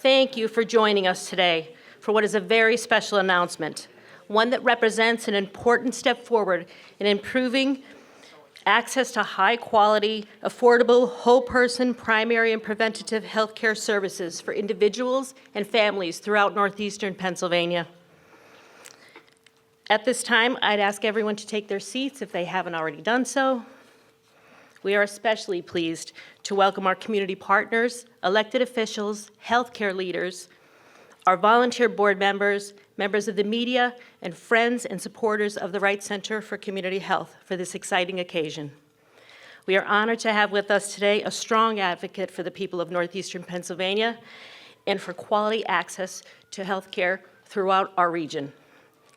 thank you for joining us today for what is a very special announcement, one that represents an important step forward in improving access to high-quality, affordable, whole-person primary and preventative healthcare services for individuals and families throughout northeastern Pennsylvania. At this time, I'd ask everyone to take their seats if they haven't already done so. We are especially pleased to welcome our community partners, elected officials, healthcare leaders, our volunteer board members, members of the media, and friends and supporters of the Wright Center for Community Health for this exciting occasion. We are honored to have with us today a strong advocate for the people of northeastern Pennsylvania and for quality access to healthcare throughout our region.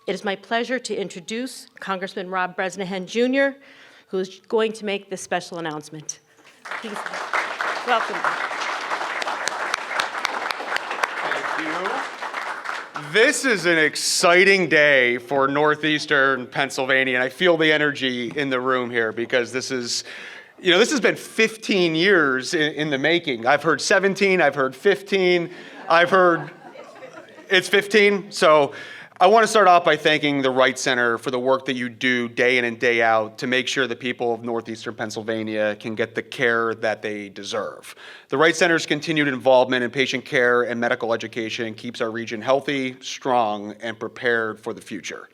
It is my pleasure to introduce Congressman Rob Bresnahan Jr., who is going to make this special announcement. Please welcome. Thank you. This is an exciting day for northeastern Pennsylvania, and I feel the energy in the room here because this is, this has been 15 years in the making. I've heard 17, I've heard 15, I've heard it's 15. So I want to start off by thanking the Wright Center for the work that you do day in and day out to make sure the people of northeastern Pennsylvania can get the care that they deserve. The Wright Center's continued involvement in patient care and medical education keeps our region healthy, strong, and prepared for the future.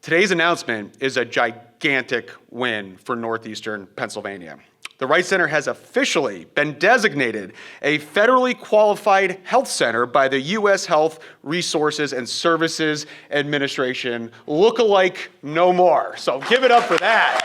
Today's announcement is a gigantic win for northeastern Pennsylvania. The Wright Center has officially been designated a federally qualified health center by the U.S. Health Resources and Services Administration. Look-alike no more. So give it up for that.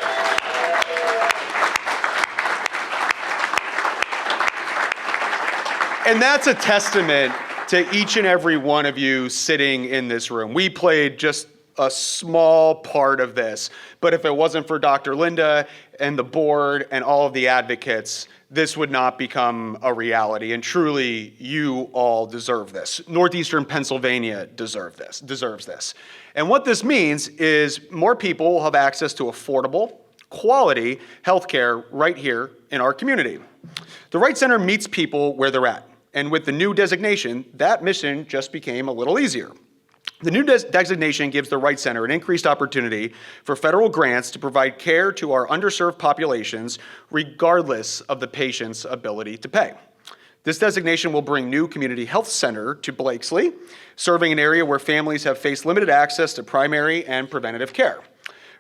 And that's a testament to each and every one of you sitting in this room. We played just a small part of this, but if it wasn't for Dr. Linda and the board and all of the advocates, this would not become a reality. And truly, you all deserve this. Northeastern Pennsylvania deserves this. And what this means is more people will have access to affordable, quality healthcare right here in our community. The Wright Center meets people where they're at. And with the new designation, that mission just became a little easier. The new designation gives the Wright Center an increased opportunity for federal grants to provide care to our underserved populations, regardless of the patient's ability to pay. This designation will bring new community health center to Blakesley, serving an area where families have faced limited access to primary and preventative care.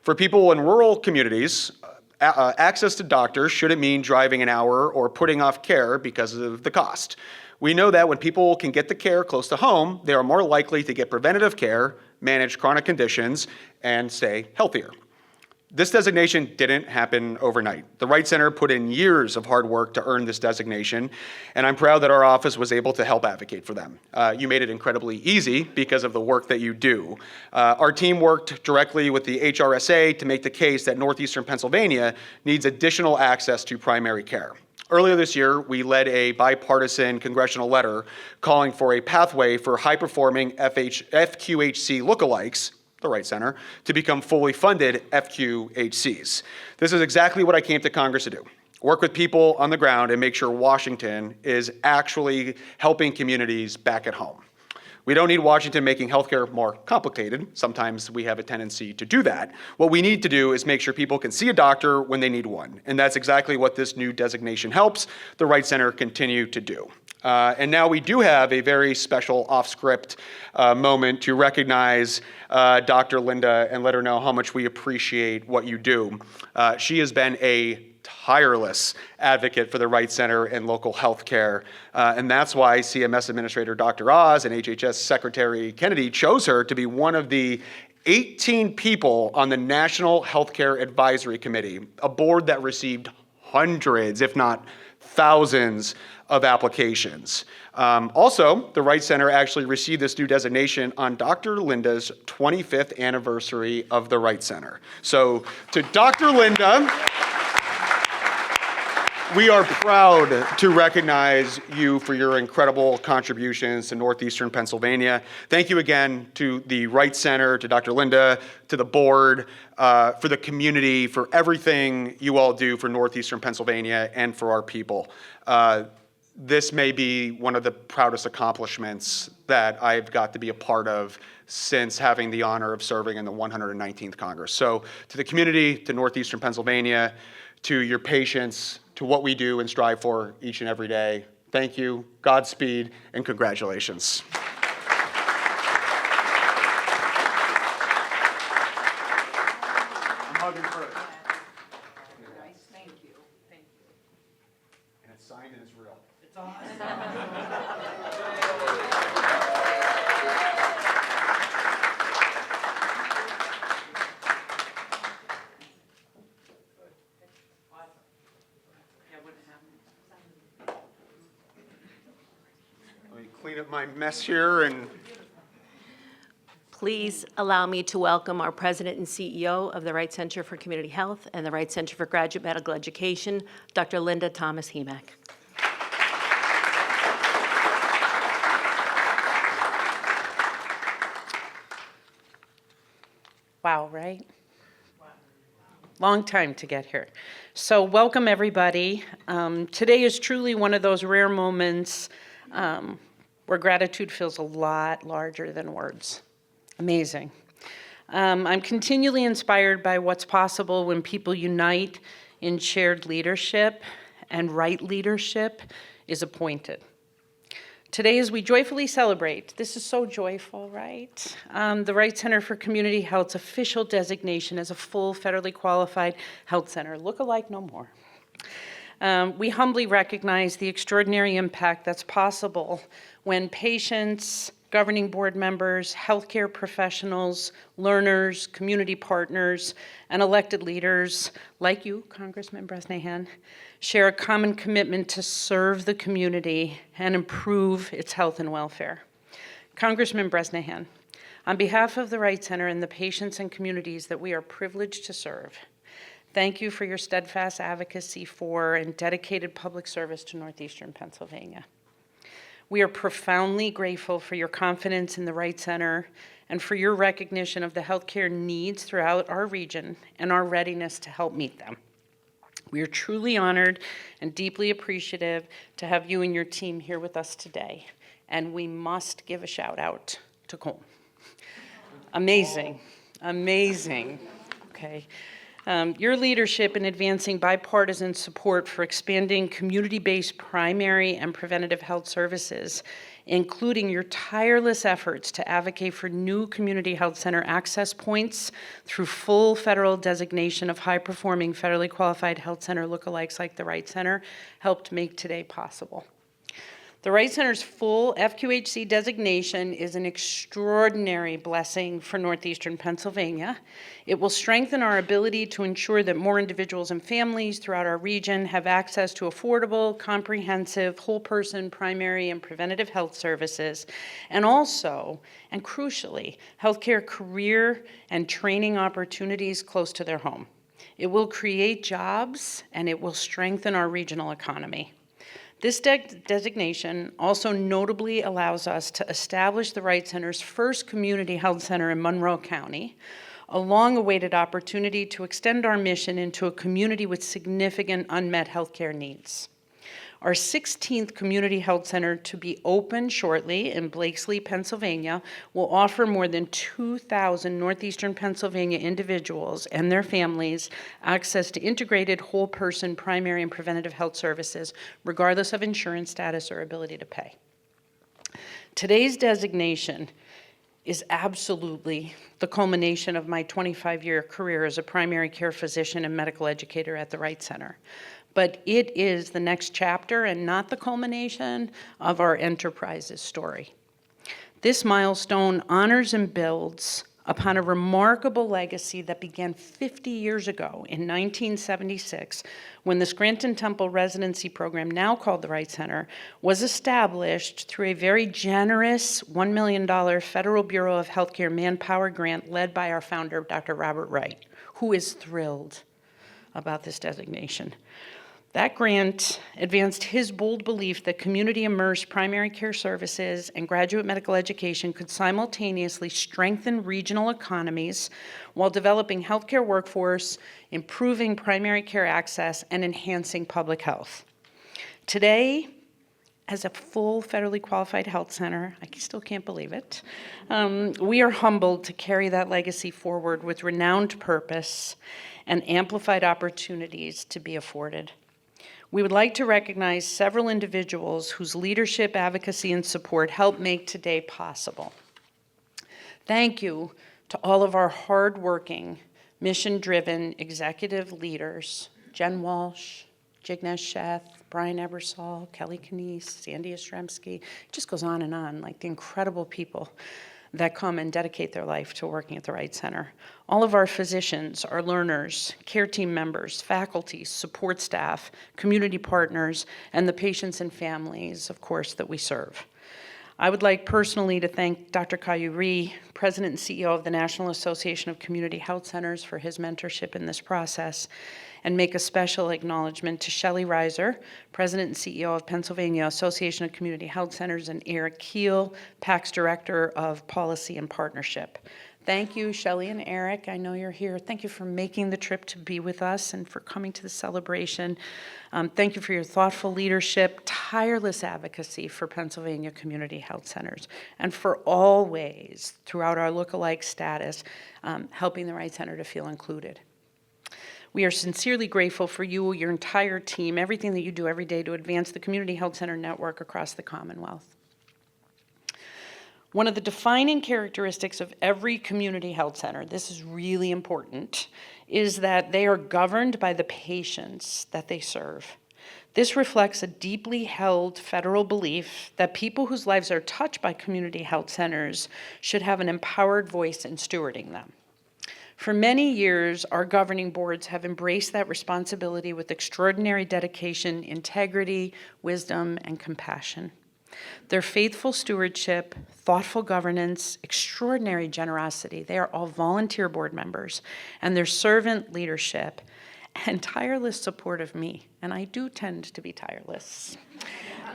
For people in rural communities, access to doctors shouldn't mean driving an hour or putting off care because of the cost. We know that when people can get the care close to home, they are more likely to get preventative care, manage chronic conditions, and stay healthier. This designation didn't happen overnight. The Wright Center put in years of hard work to earn this designation, and I'm proud that our office was able to help advocate for them. You made it incredibly easy because of the work that you do. Our team worked directly with the HRSA to make the case that northeastern Pennsylvania needs additional access to primary care. Earlier this year, we led a bipartisan congressional letter calling for a pathway for high-performing FQHC lookalikes, the Wright Center, to become fully funded FQHCs. This is exactly what I came to Congress to do. Work with people on the ground and make sure Washington is actually helping communities back at home. We don't need Washington making healthcare more complicated. Sometimes we have a tendency to do that. What we need to do is make sure people can see a doctor when they need one. And that's exactly what this new designation helps the Wright Center continue to do. And now we do have a very special off-script moment to recognize Dr. Linda and let her know how much we appreciate what you do. She has been a tireless advocate for the Wright Center and local health care. And that's why CMS Administrator Dr. Oz and HHS Secretary Kennedy chose her to be one of the 18 people on the National Healthcare Advisory Committee, a board that received hundreds, if not thousands, of applications. Also, the Wright Center actually received this new designation on Dr. Linda's 25th anniversary of the Wright Center. So to Dr. Linda, we are proud to recognize you for your incredible contributions to northeastern Pennsylvania. Thank you again to the Wright Center, to Dr. Linda, to the board, for the community, for everything you all do for northeastern Pennsylvania and for our people. this may be one of the proudest accomplishments that I've got to be a part of since having the honor of serving in the 119th Congress. So to the community, to Northeastern Pennsylvania, to your patients, to what we do and strive for each and every day, thank you, Godspeed, and congratulations. I'm hugging first. Nice, thank you, thank you. And it's signed and it's real. It's awesome. Let me clean up my mess here and Please allow me to welcome our President and CEO of the Wright Center for Community Health and the Wright Center for Graduate Medical Education, Dr. Linda Thomas-Hemak. Wow, right? Long time to get here. So welcome, everybody. Today is truly one of those rare moments where gratitude feels a lot larger than words. Amazing. I'm continually inspired by what's possible when people unite in shared leadership and right leadership is appointed. Today, as we joyfully celebrate, this is so joyful, right? The Wright Center for Community Health's official designation as a full federally qualified health center. Look alike no more. We humbly recognize the extraordinary impact that's possible when patients, governing board members, healthcare professionals, learners, community partners, and elected leaders like you, Congressman Bresnahan, share a common commitment to serve the community and improve its health and welfare. Congressman Bresnahan, on behalf of the Wright Center and the patients and communities that we are privileged to serve, thank you for your steadfast advocacy for and dedicated public service to Northeastern Pennsylvania. We are profoundly grateful for your confidence in the Wright Center and for your recognition of the healthcare needs throughout our region and our readiness to help meet them. We are truly honored and deeply appreciative to have you and your team here with us today. And we must give a shout out to Cole. Amazing, amazing. Okay. Your leadership in advancing bipartisan support for expanding community-based primary and preventative health services, including your tireless efforts to advocate for new community health center access points through full federal designation of high-performing federally qualified health center lookalikes like the Wright Center, helped make today possible. The Wright Center's full FQHC designation is an extraordinary blessing for Northeastern Pennsylvania. It will strengthen our ability to ensure that more individuals and families throughout our region have access to affordable, comprehensive, whole-person primary and preventative health services, and also, and crucially, healthcare career and training opportunities close to their home. It will create jobs, and it will strengthen our regional economy. This designation also notably allows us to establish the Wright Center's first community health center in Monroe County, a long-awaited opportunity to extend our mission into a community with significant unmet healthcare needs. Our 16th community health center to be open shortly in Blakesley, Pennsylvania, will offer more than 2,000 Northeastern Pennsylvania individuals and their families access to integrated whole-person primary and preventative health services, regardless of insurance status or ability to pay. Today's designation is absolutely the culmination of my 25-year career as a primary care physician and medical educator at the Wright Center. But it is the next chapter and not the culmination of our enterprise's story. This milestone honors and builds upon a remarkable legacy that began 50 years ago in 1976 when the Scranton Temple Residency Program, now called the Wright Center, was established through a very generous $1 million Federal Bureau of Healthcare Manpower grant led by our founder, Dr. Robert Wright, who is thrilled about this designation. That grant advanced his bold belief that community-immersed primary care services and graduate medical education could simultaneously strengthen regional economies while developing healthcare workforce, improving primary care access, and enhancing public health. Today, as a full federally qualified health center, I still can't believe it, we are humbled to carry that legacy forward with renowned purpose and amplified opportunities to be afforded. We would like to recognize several individuals whose leadership, advocacy, and support help make today possible. Thank you to all of our hardworking, mission-driven executive leaders, Jen Walsh, Jignesh Sheth, Brian Ebersol, Kelly Canese, Sandy Ostremski. It just goes on, like the incredible people that come and dedicate their life to working at the Wright Center. All of our physicians, our learners, care team members, faculty, support staff, community partners, and the patients and families, of course, that we serve. I would like personally to thank Dr. Caillou Rhee, President and CEO of the National Association of Community Health Centers, for his mentorship in this process, and make a special acknowledgement to Shelley Reiser, President and CEO of Pennsylvania Association of Community Health Centers, and Eric Keel, PAC's Director of Policy and Partnership. Thank you, Shelley and Eric. I know you're here. Thank you for making the trip to be with us and for coming to the celebration. Thank you for your thoughtful leadership, tireless advocacy for Pennsylvania Community Health Centers, and for always, throughout our look-alike status, helping the Wright Center to feel included. We are sincerely grateful for you, your entire team, everything that you do every day to advance the Community Health Center network across the Commonwealth. One of the defining characteristics of every community health center, this is really important, is that they are governed by the patients that they serve. This reflects a deeply held federal belief that people whose lives are touched by community health centers should have an empowered voice in stewarding them. For many years, our governing boards have embraced that responsibility with extraordinary dedication, integrity, wisdom, and compassion. Their faithful stewardship, thoughtful governance, extraordinary generosity, they are all volunteer board members, and their servant leadership and tireless support of me, and I do tend to be tireless.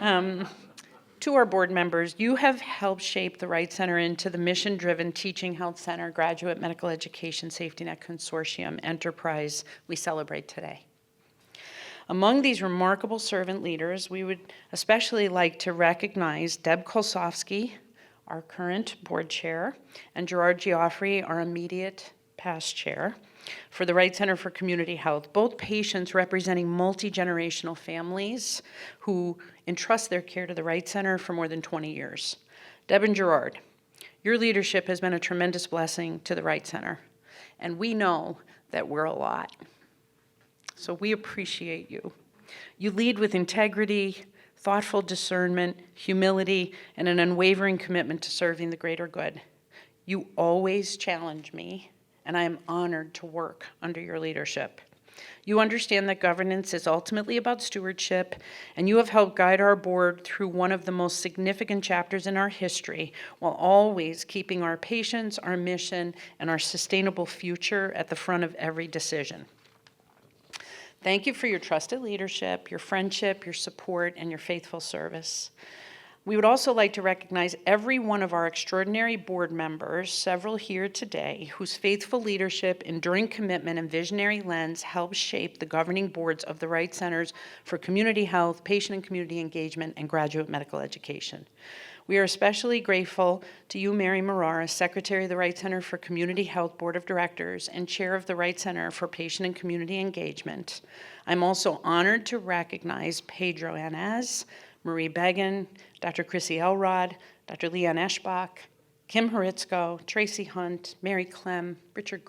To our board members, you have helped shape the Wright Center into the mission-driven Teaching Health Center Graduate Medical Education Safety Net Consortium enterprise we celebrate today. Among these remarkable servant leaders, we would especially like to recognize Deb Kolsovsky, our current board chair, and Gerard Geoffrey, our immediate past chair, for the Wright Center for Community Health, both patients representing multi-generational families who entrust their care to the Wright Center for more than 20 years. Deb and Gerard, your leadership has been a tremendous blessing to the Wright Center, and we know that we're a lot. So we appreciate you. You lead with integrity, thoughtful discernment, humility, and an unwavering commitment to serving the greater good. You always challenge me, and I am honored to work under your leadership. You understand that governance is ultimately about stewardship, and you have helped guide our board through one of the most significant chapters in our history, while always keeping our patients, our mission, and our sustainable future at the front of every decision. Thank you for your trusted leadership, your friendship, your support, and your faithful service. We would also like to recognize every one of our extraordinary board members, several here today, whose faithful leadership, enduring commitment, and visionary lens help shape the governing boards of the Wright Centers for Community Health, Patient and Community Engagement, and Graduate Medical Education. We are especially grateful to you, Mary Marara, Secretary of the Wright Center for Community Health Board of Directors and Chair of the Wright Center for Patient and Community Engagement. I'm also honored to recognize Pedro Anez, Marie Began, Dr. Chrissy Elrod, Dr. Leanne Eschbach, Kim Horitzko, Tracy Hunt, Mary Clem, Richard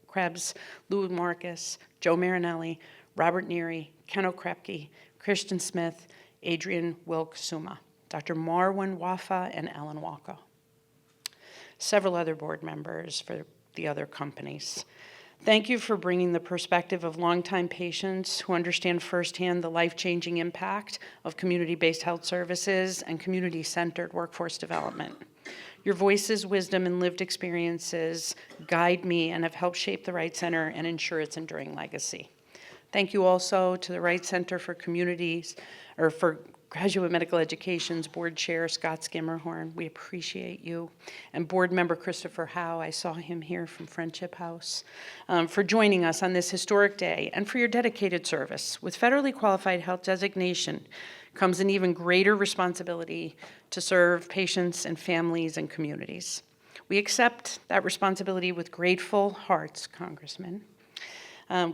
Krebs, Lou Marcus, Joe Marinelli, Robert Neary, Ken Okrepke, Christian Smith, Adrian Wilk-Suma, Dr. Marwan Wafa, and Ellen Walko. Several other board members for the other companies. Thank you for bringing the perspective of longtime patients who understand firsthand the life-changing impact of community-based health services and community-centered workforce development. Your voices, wisdom, and lived experiences guide me and have helped shape the Wright Center and ensure its enduring legacy. Thank you also to the Wright Center for Graduate Medical Education's Board Chair, Scott Skimmerhorn, we appreciate you. And Board Member Christopher Howe, I saw him here from Friendship House, for joining us on this historic day and for your dedicated service. With federally qualified health designation comes an even greater responsibility to serve patients and families and communities. We accept that responsibility with grateful hearts, Congressman.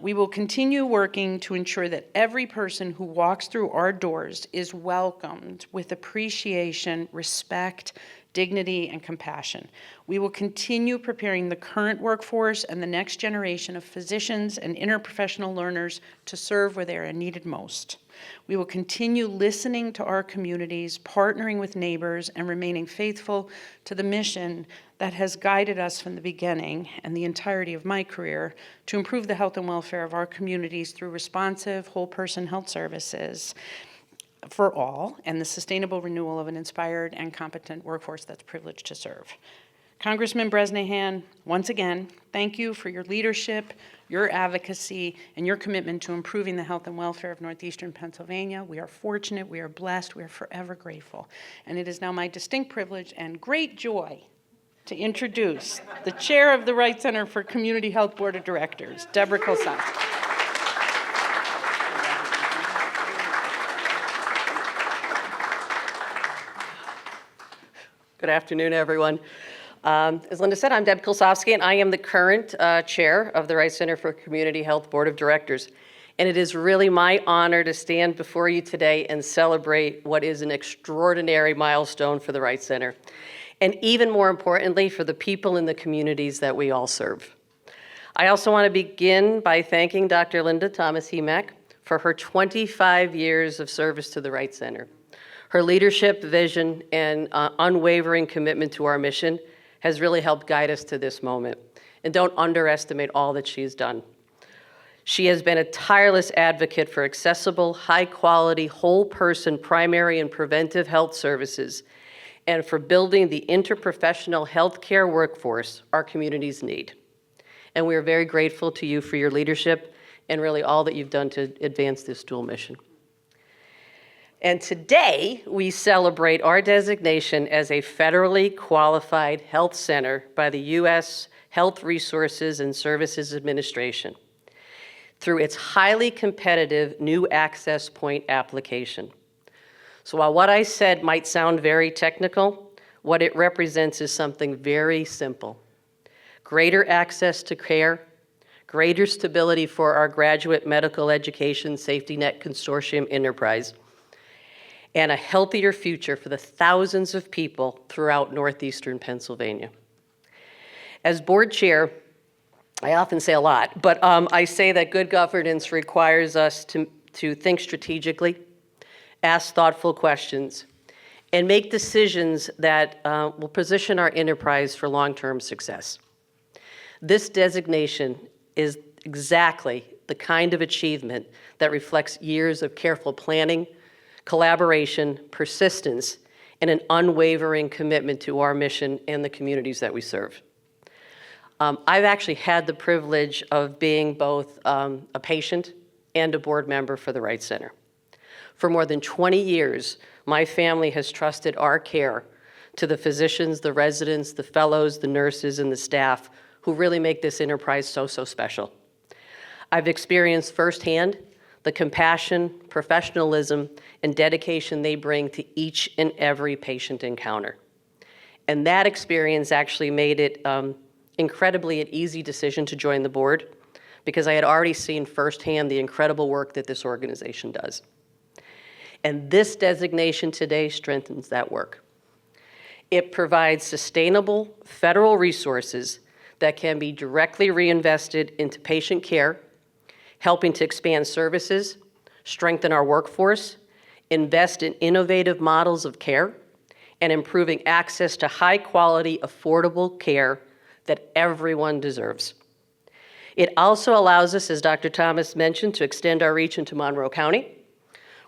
We will continue working to ensure that every person who walks through our doors is welcomed with appreciation, respect, dignity, and compassion. We will continue preparing the current workforce and the next generation of physicians and interprofessional learners to serve where they are needed most. We will continue listening to our communities, partnering with neighbors, and remaining faithful to the mission that has guided us from the beginning and the entirety of my career to improve the health and welfare of our communities through responsive, whole-person health services for all and the sustainable renewal of an inspired and competent workforce that's privileged to serve. Congressman Bresnahan, once again, thank you for your leadership, your advocacy, and your commitment to improving the health and welfare of Northeastern Pennsylvania. We are fortunate, we are blessed, we are forever grateful. And it is now my distinct privilege and great joy to introduce the chair of the Wright Center for Community Health Board of Directors, Deborah Kolsovsky. Good afternoon, everyone. As Linda said, I'm Deb Kolsovsky, and I am the current chair of the Wright Center for Community Health Board of Directors. And it is really my honor to stand before you today and celebrate what is an extraordinary milestone for the Wright Center, and even more importantly, for the people in the communities that we all serve. I also want to begin by thanking Dr. Linda Thomas-Hemak for her 25 years of service to the Wright Center. Her leadership, vision, and unwavering commitment to our mission has really helped guide us to this moment. And don't underestimate all that she's done. She has been a tireless advocate for accessible, high-quality, whole-person primary and preventive health services, and for building the interprofessional healthcare workforce our communities need. And we are very grateful to you for your leadership and really all that you've done to advance this dual mission. And today, we celebrate our designation as a federally qualified health center by the U.S. Health Resources and Services Administration through its highly competitive new access point application. So while what I said might sound very technical, what it represents is something very simple. Greater access to care, greater stability for our graduate medical education safety net consortium enterprise, and a healthier future for the thousands of people throughout Northeastern Pennsylvania. As board chair, I often say a lot, but I say that good governance requires us to think strategically, ask thoughtful questions, and make decisions that will position our enterprise for long-term success. This designation is exactly the kind of achievement that reflects years of careful planning, collaboration, persistence, and an unwavering commitment to our mission and the communities that we serve. I've actually had the privilege of being both a patient and a board member for the Wright Center. For more than 20 years, my family has trusted our care to the physicians, the residents, the fellows, the nurses, and the staff who really make this enterprise so special. I've experienced firsthand the compassion, professionalism, and dedication they bring to each and every patient encounter. And that experience actually made it incredibly an easy decision to join the board because I had already seen firsthand the incredible work that this organization does. And this designation today strengthens that work. It provides sustainable federal resources that can be directly reinvested into patient care, helping to expand services, strengthen our workforce, invest in innovative models of care, and improving access to high-quality, affordable care that everyone deserves. It also allows us, as Dr. Thomas mentioned, to extend our reach into Monroe County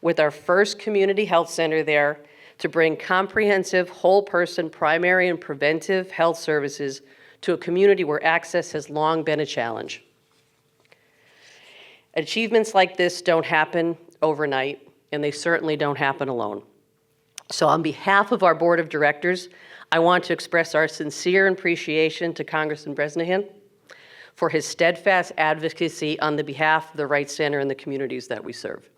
with our first community health center there to bring comprehensive, whole-person primary and preventive health services to a community where access has long been a challenge. Achievements like this don't happen overnight, and they certainly don't happen alone. So on behalf of our Board of Directors, I want to express our sincere appreciation to Congressman Bresnahan for his steadfast advocacy on the behalf of the Wright Center and the communities that we serve.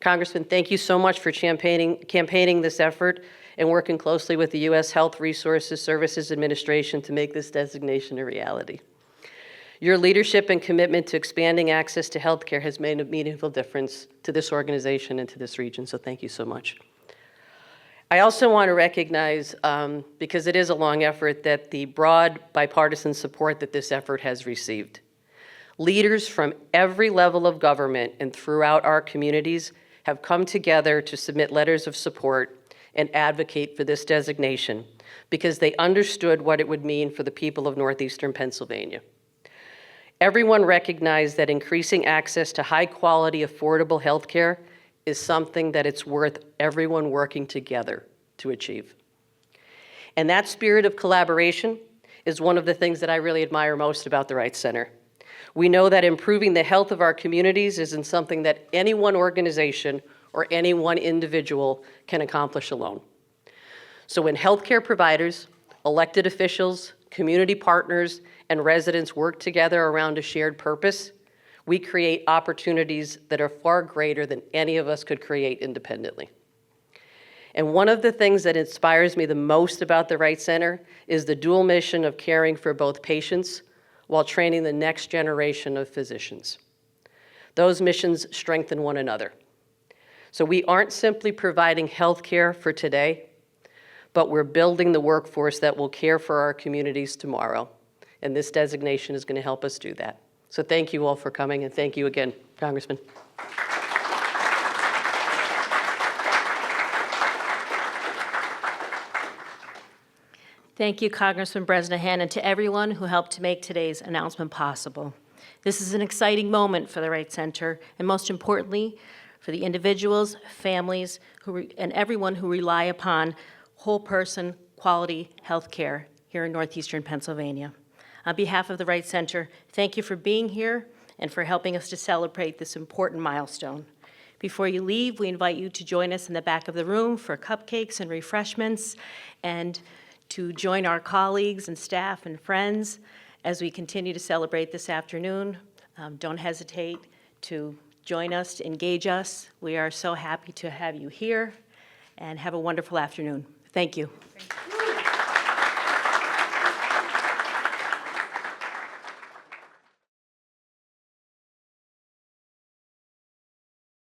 Congressman, thank you so much for campaigning this effort and working closely with the U.S. Health Resources Services Administration to make this designation a reality. Your leadership and commitment to expanding access to health care has made a meaningful difference to this organization and to this region, so thank you so much. I also want to recognize, because it is a long effort, that the broad bipartisan support that this effort has received. Leaders from every level of government and throughout our communities have come together to submit letters of support and advocate for this designation because they understood what it would mean for the people of northeastern Pennsylvania. Everyone recognized that increasing access to high-quality, affordable health care is something that it's worth everyone working together to achieve. And that spirit of collaboration is one of the things that I really admire most about the Wright Center. We know that improving the health of our communities isn't something that any one organization or any one individual can accomplish alone. So when healthcare providers, elected officials, community partners, and residents work together around a shared purpose, we create opportunities that are far greater than any of us could create independently. And one of the things that inspires me the most about the Wright Center is the dual mission of caring for both patients while training the next generation of physicians. Those missions strengthen one another. So we aren't simply providing health care for today, but we're building the workforce that will care for our communities tomorrow. And this designation is going to help us do that. So thank you all for coming, and thank you again, Congressman. Thank you, Congressman Bresnahan, and to everyone who helped to make today's announcement possible. This is an exciting moment for the Wright Center, and most importantly, for the individuals, families, and everyone who rely upon whole-person, quality health care here in northeastern Pennsylvania. On behalf of the Wright Center, thank you for being here and for helping us to celebrate this important milestone. Before you leave, we invite you to join us in the back of the room for cupcakes and refreshments, and to join our colleagues and staff and friends as we continue to celebrate this afternoon. Don't hesitate to join us, to engage us. We are so happy to have you here, and have a wonderful afternoon. Thank you.